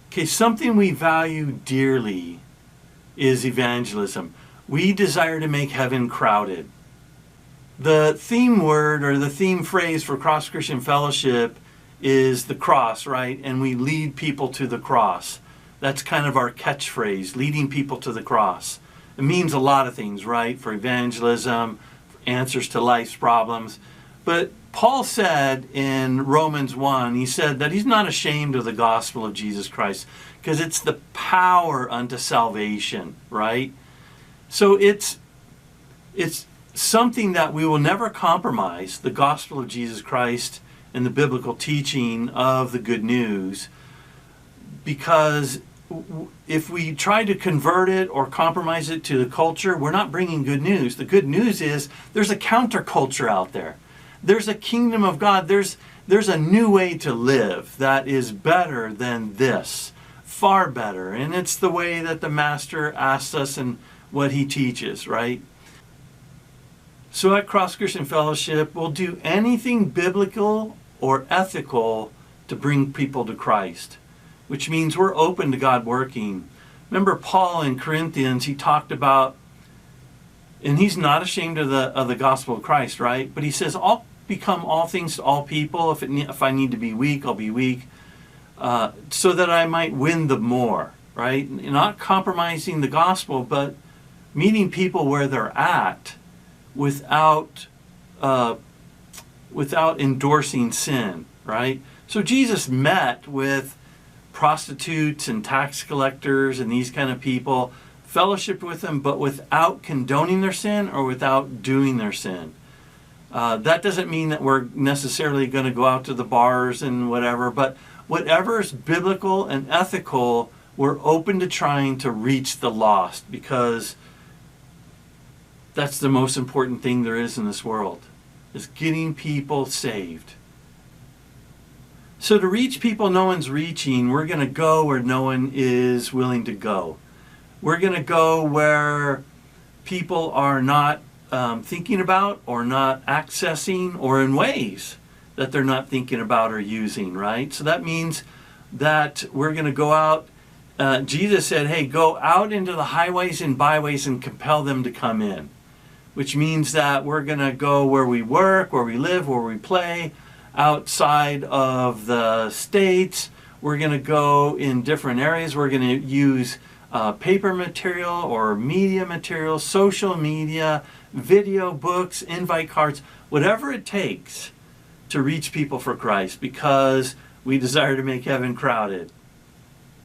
Okay, something we value dearly is evangelism. We desire to make heaven crowded. The theme word or the theme phrase for Cross Christian Fellowship is the cross, right? And we lead people to the cross. That's kind of our catchphrase, leading people to the cross. It means a lot of things, right? For evangelism, for answers to life's problems. But Paul said in Romans 1, he said that he's not ashamed of the gospel of Jesus Christ because it's the power unto salvation, right? So it's something that we will never compromise, the gospel of Jesus Christ and the biblical teaching of the good news, because if we try to convert it or compromise it to the culture, we're not bringing good news. The good news is there's a counterculture out there. There's a kingdom of God. There's a new way to live that is better than this, far better. And it's the way that the Master asks us and what he teaches, right? So at Cross Christian Fellowship, we'll do anything biblical or ethical to bring people to Christ, which means we're open to God working. Remember Paul in Corinthians, he talked about, and he's not ashamed of the gospel of Christ, right? But he says, I'll become all things to all people. If I need to be weak, I'll be weak, so that I might win the more, right? Not compromising the gospel, but meeting people where they're at without endorsing sin, right? So Jesus met with prostitutes and tax collectors and these kind of people, fellowshiped with them, but without condoning their sin or without doing their sin. That doesn't mean that we're necessarily going to go out to the bars and whatever, but whatever is biblical and ethical, we're open to trying to reach the lost, because that's the most important thing there is in this world, is getting people saved. So to reach people no one's reaching, we're going to go where no one is willing to go. We're going to go where people are not thinking about or not accessing, or in ways that they're not thinking about or using, right? So that means that we're going to go out. Jesus said, hey, go out into the highways and byways and compel them to come in, which means that we're going to go where we work, where we live, where we play, outside of the states. We're going to go in different areas. We're going to use paper material or media material, social media, video, books, invite cards, whatever it takes to reach people for Christ, because we desire to make heaven crowded.